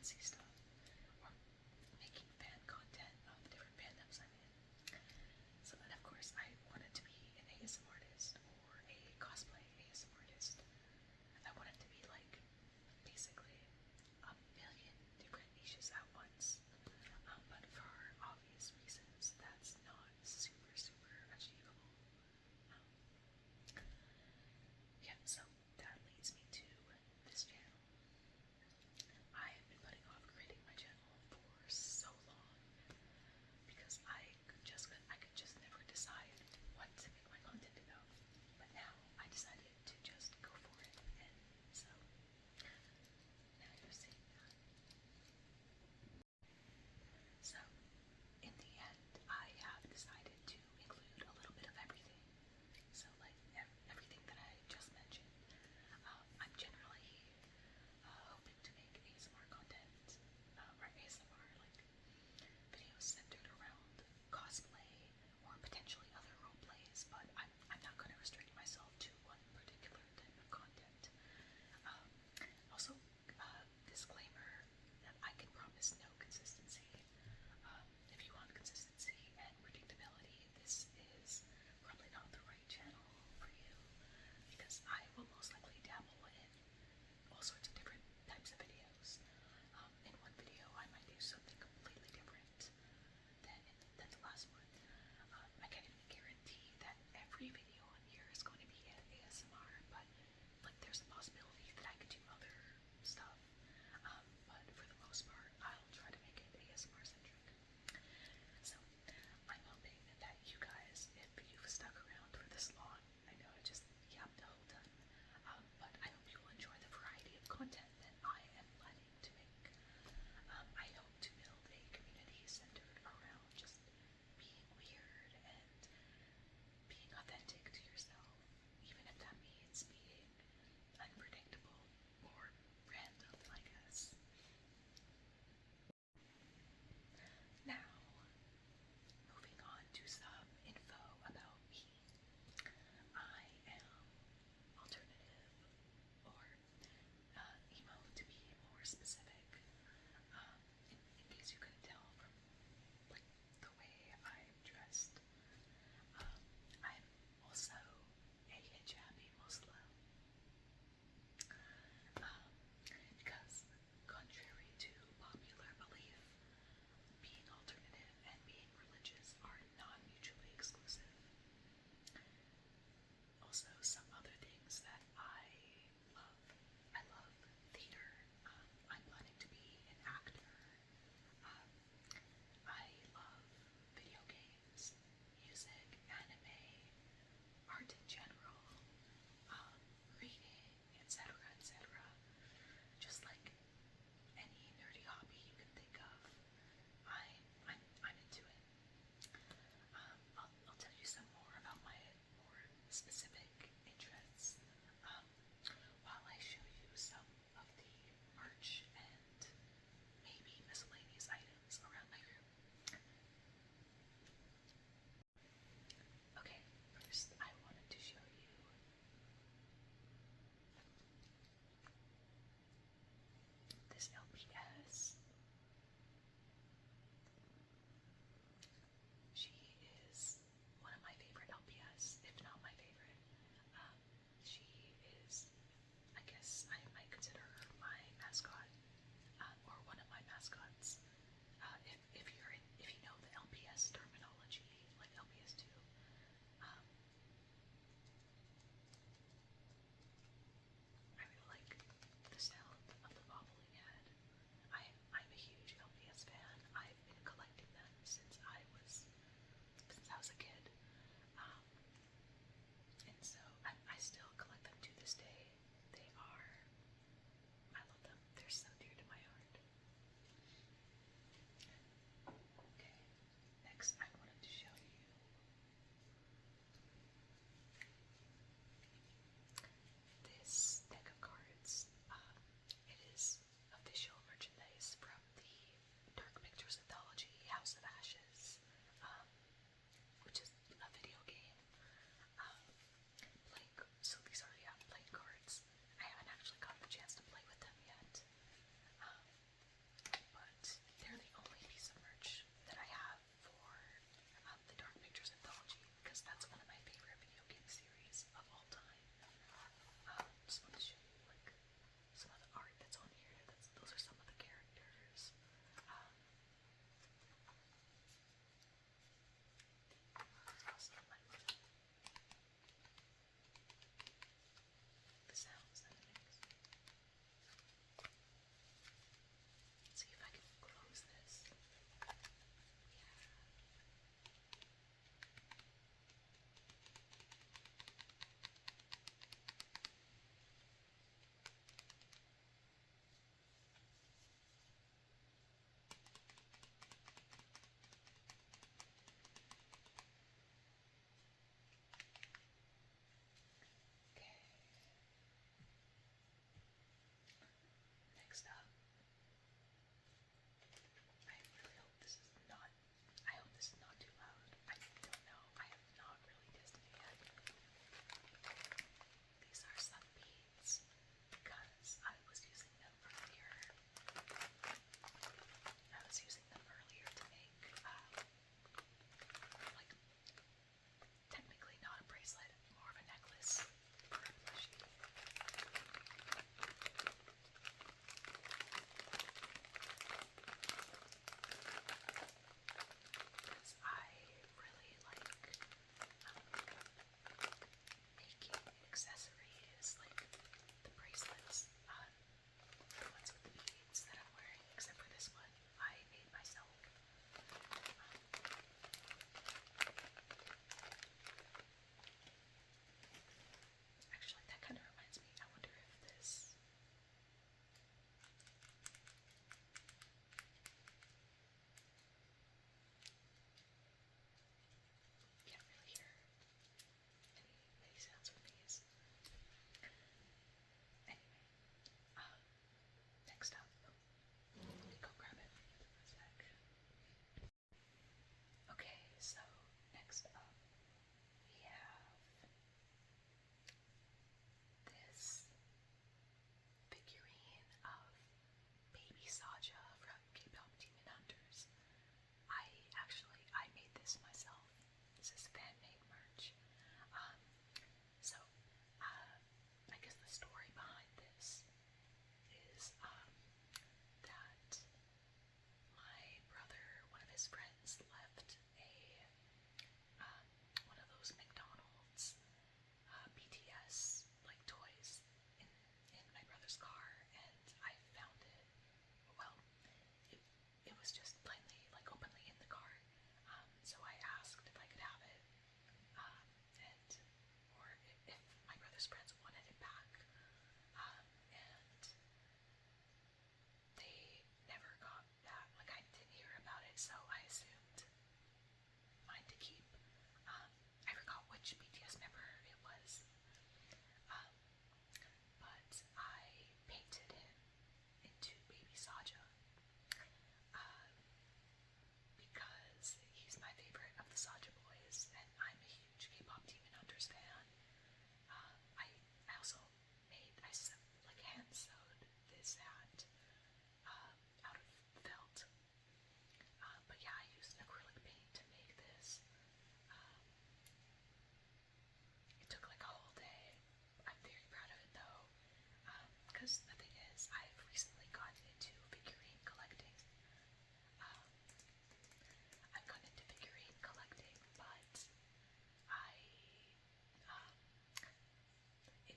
fancy stuff, or making fan content of different fandoms I'm in. So then, of course, I wanted to be an ASM artist or a cosplay ASM artist. I wanted to be like basically a million different niches at once. But for obvious reasons, that's not super achievable. Um, yeah, so that leads me to this channel. I have been putting off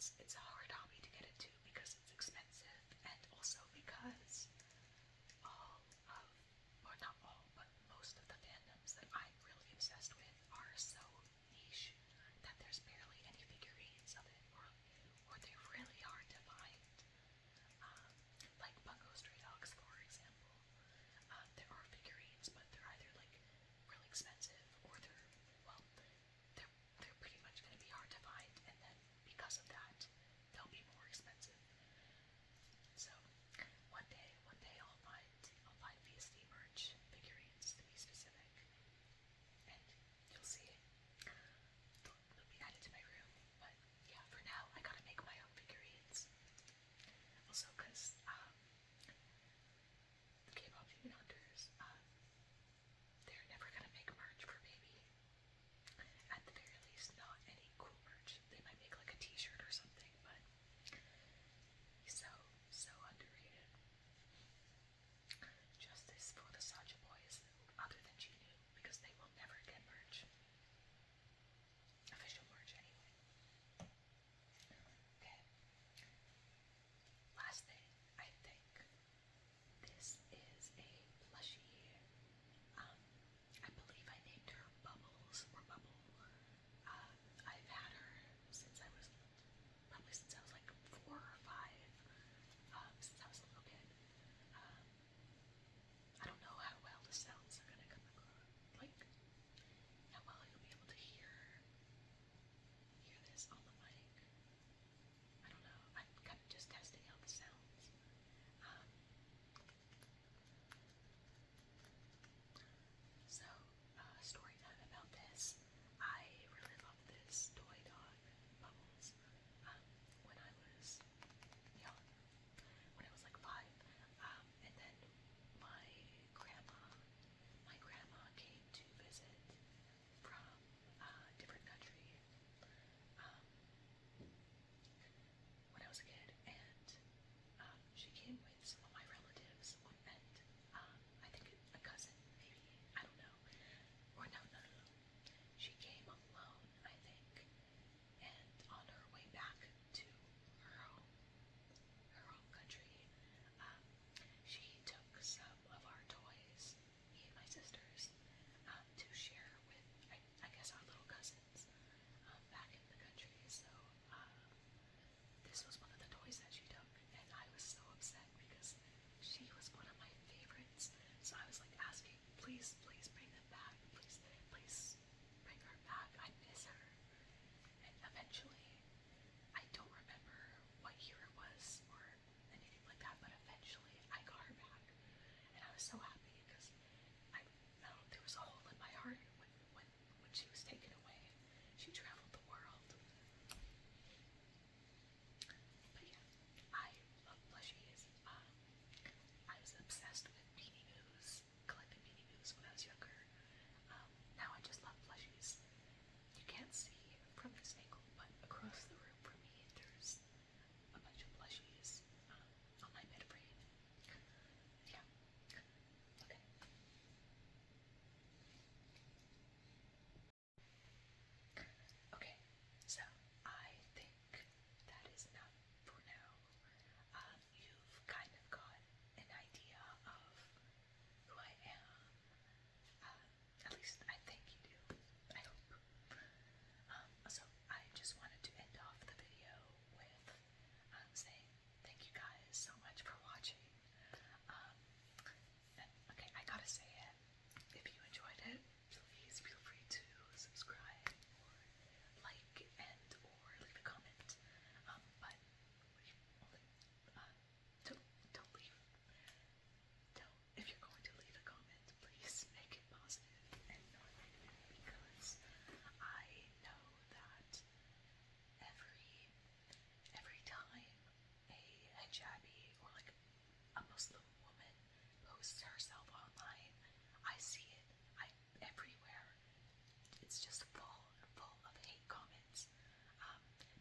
it's a hard hobby to get into because it's expensive, and also because all of, or not all, but most of the fandoms that I'm really obsessed with are so niche that there's barely any figurines of it, or they're really hard to find. Um, like Bungo Stray Dogs, for example. There are figurines, but they're either like really expensive or they're pretty much going to be hard to find, and then because of that, they'll be more expensive. So one day I'll find VSD merch figurines to be specific, and you'll see it. They'll be added to my room. But yeah, for now I gotta make my own figurines. Also, because the K-pop Demon Hunters, they're never gonna make merch for Baby. At the very least, not any cool merch. They might make like a t-shirt or something, but he's so underrated. Justice for the Sacha boys, other than Genu, because they will never get merch. Official merch, anyway. Okay. Last thing, I think this is a plushie. I believe I named her Bubbles or Bubble. I've had her since I was like 4 or 5. Since I was a little kid. Um, I don't know how well the sounds are gonna come across. Like how well you'll be able to hear this on the mic. I don't know. I'm kind of just testing out the sounds. Um, so, story time about this. I really love this toy dog, Bubbles. When I was young, when I was like 5, and then my grandma, my grandma came to visit from a different country um, when I was a kid, and she came with some of my relatives, and I think a cousin, maybe, I don't know, or no. She came alone, I think, and on her way back to her home country, um, she took some of our toys, me and my sisters, to share with, I guess, our little cousins back in the country. So this was one of the toys that she took, and I was so upset because she was one of my favorites. So I was like asking, please bring them back. Please bring her back. I miss her. And eventually, I don't remember what year it was or anything like that, but eventually I got her back, and I was so happy because I know there was a hole in my heart when she was taken away. She traveled the world. But yeah, I love plushies. I was obsessed with Beanie Boos, collecting Beanie Boos when I was younger. Now I just love plushies. You can't see from this angle, but across the room from me, there's a bunch of plushies on my bed frame. Yeah. Okay. Okay. So I think that is enough for now. You've kind of got an idea of who I am. At least I think you do. I hope. So I just wanted to end off the video with saying thank you guys so much for watching. Okay, I gotta say it. If you enjoyed it, please feel free to subscribe or like and or leave a comment. But only don't leave. Don't, if you're going to leave a comment, please make it positive and not negative, because I know that every time a hijabi or like a Muslim woman posts herself online, I see it. Everywhere. It's just full of hate comments.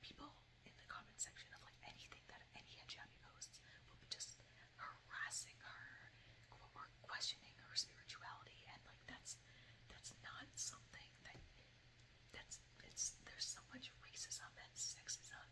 People in the comment section of like anything that any hijabi posts will be just harassing her or questioning her spirituality, and like that's not something that that's it's there's so much racism and sexism